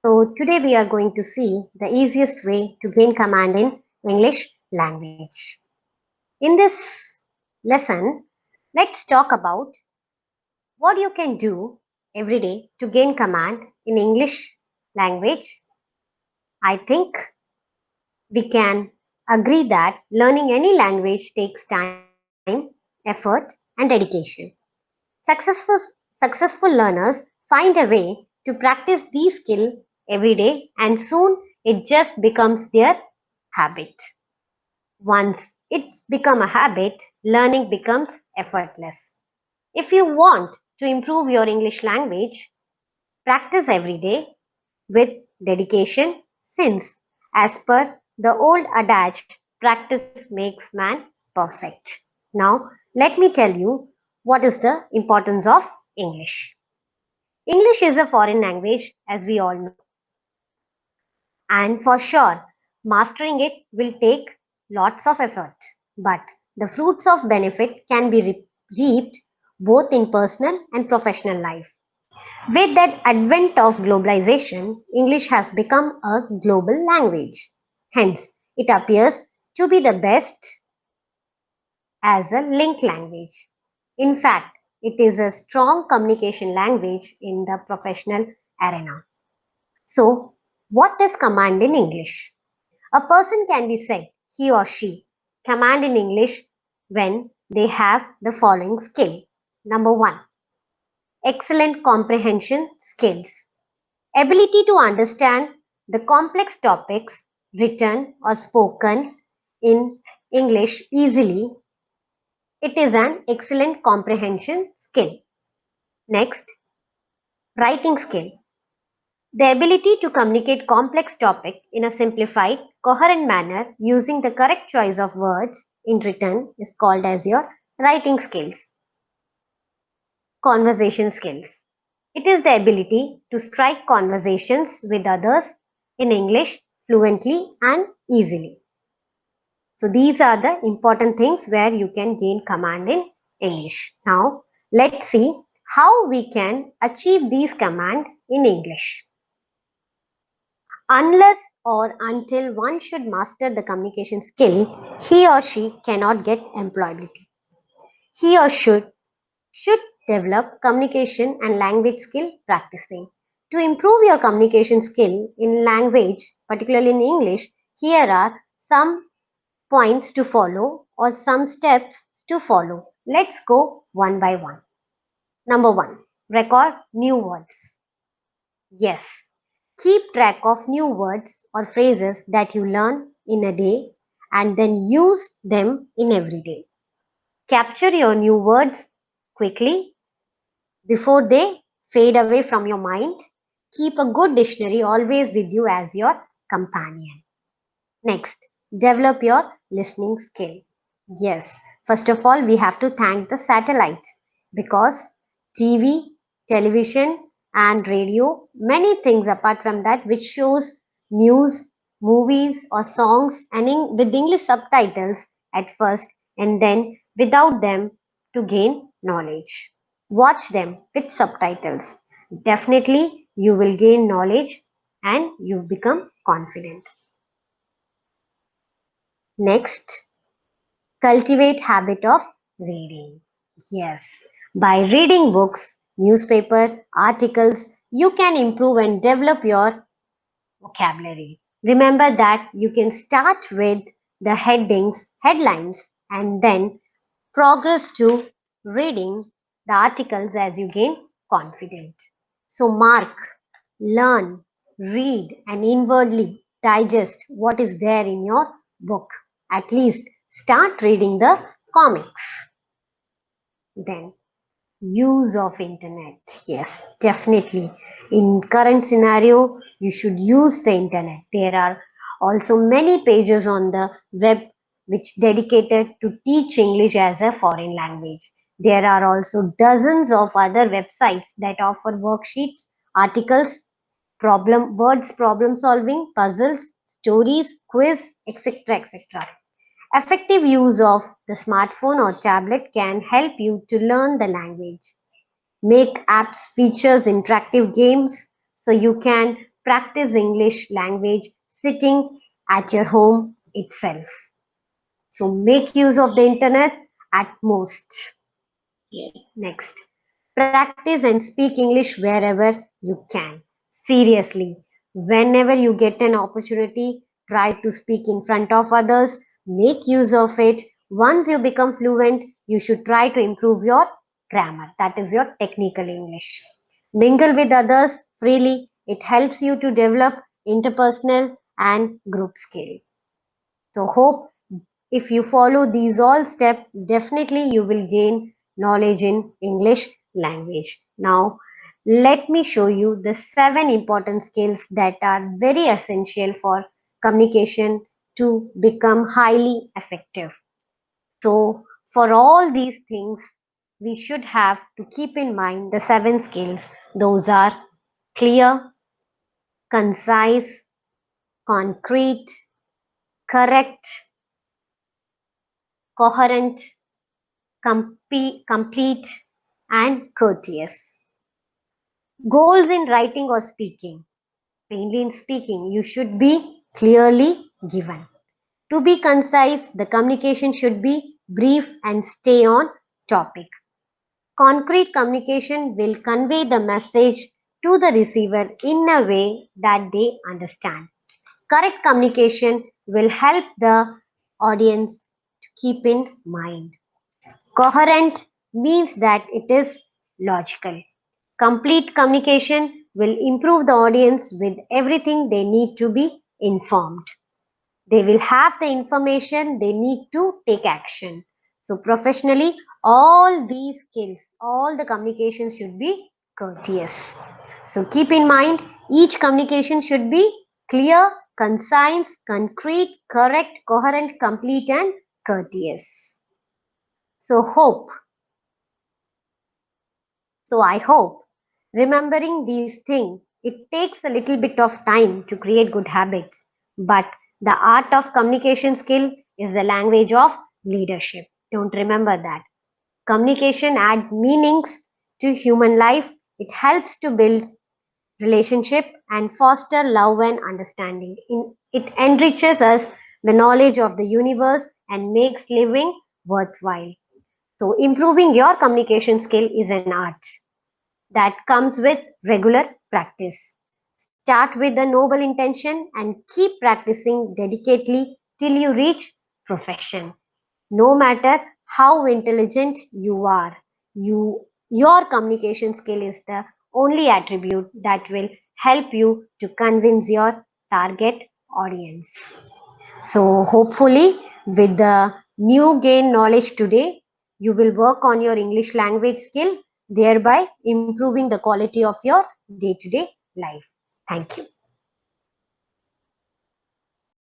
So today we are going to see the easiest way to gain command in English language. In this lesson, let's talk about what you can do every day to gain command in English language. I think we can agree that learning any language takes time, effort, and dedication. Successful learners find a way to practice these skills every day and soon it just becomes their habit. Once it's become a habit, learning becomes effortless. If you want to improve your English language, practice every day with dedication since as per the old adage, practice makes man perfect. Now, let me tell you what is the importance of English. English is a foreign language, as we all know, and for sure, mastering it will take lots of effort. But the fruits of benefit can be reaped both in personal and professional life. With that advent of globalization, English has become a global language. Hence, it appears to be the best as a link language. In fact, it is a strong communication language in the professional arena. So, what is command in English? A person can be said, he or she, command in English when they have the following skill. Number one, excellent comprehension skills. Ability to understand the complex topics written or spoken in English easily. It is an excellent comprehension skill. Next, writing skill. The ability to communicate complex topic in a simplified, coherent manner using the correct choice of words in written is called as your writing skills. Conversation skills. It is the ability to strike conversations with others in English fluently and easily. So these are the important things where you can gain command in English. Now let's see how we can achieve these command in English. Unless or until one should master the communication skill, he or she cannot get employability. He or should develop communication and language skill practicing. To improve your communication skill in language, particularly in English, here are some points to follow or some steps to follow. Let's go one by one. Number one, record new words. Yes, keep track of new words or phrases that you learn in a day and then use them in every day. Capture your new words quickly before they fade away from your mind. Keep a good dictionary always with you as your companion. Next, develop your listening skill. Yes, first of all, we have to thank the satellite because TV, television, and radio, many things apart from that, which shows news, movies, or songs and with English subtitles at first, and then without them to gain knowledge. Watch them with subtitles. Definitely, you will gain knowledge and you become confident. Next, cultivate habit of reading. Yes, by reading books, newspaper, articles, you can improve and develop your vocabulary. Remember that you can start with the headlines, and then progress to reading the articles as you gain confidence. So mark, learn, read and inwardly digest what is there in your book. At least start reading the comics. Then use of internet. Yes, definitely. In current scenario, you should use the internet. There are also many pages on the web which dedicated to teach English as a foreign language. There are also dozens of other websites that offer worksheets, articles, problem solving, puzzles, stories, quiz, etc. etc. Effective use of the smartphone or tablet can help you to learn the language. Make apps features interactive games so you can practice English language sitting at your home itself. So make use of the internet at most. Yes. Next, practice and speak English wherever you can. Seriously, whenever you get an opportunity, try to speak in front of others, make use of it. Once you become fluent, you should try to improve your grammar. That is your technical English. Mingle with others freely. It helps you to develop interpersonal and group skill. So hope if you follow these all steps, definitely you will gain knowledge in English language. Now, let me show you the 7 important skills that are very essential for communication to become highly effective. So, for all these things, we should have to keep in mind the 7 skills. Those are clear, concise, concrete, correct, coherent, complete, and courteous. Goals in writing or speaking. Mainly in speaking, you should be clearly given. To be concise, the communication should be brief and stay on topic. Concrete communication will convey the message to the receiver in a way that they understand. Correct communication will help the audience to keep in mind. Coherent means that it is logical. Complete communication will improve the audience with everything they need to be informed. They will have the information they need to take action. So professionally, all these skills, all the communication should be courteous. So keep in mind, each communication should be clear, concise, concrete, correct, coherent, complete, and courteous. So I hope remembering these things, it takes a little bit of time to create good habits, but the art of communication skill is the language of leadership. Don't remember that. Communication adds meanings to human life. It helps to build relationship and foster love and understanding. It enriches us the knowledge of the universe and makes living worthwhile. So improving your communication skill is an art that comes with regular practice. Start with a noble intention and keep practicing dedicatedly till you reach perfection. No matter how intelligent you are, your communication skill is the only attribute that will help you to convince your target audience. So hopefully with the new gain knowledge today, you will work on your English language skill, thereby improving the quality of your day-to-day life. Thank you.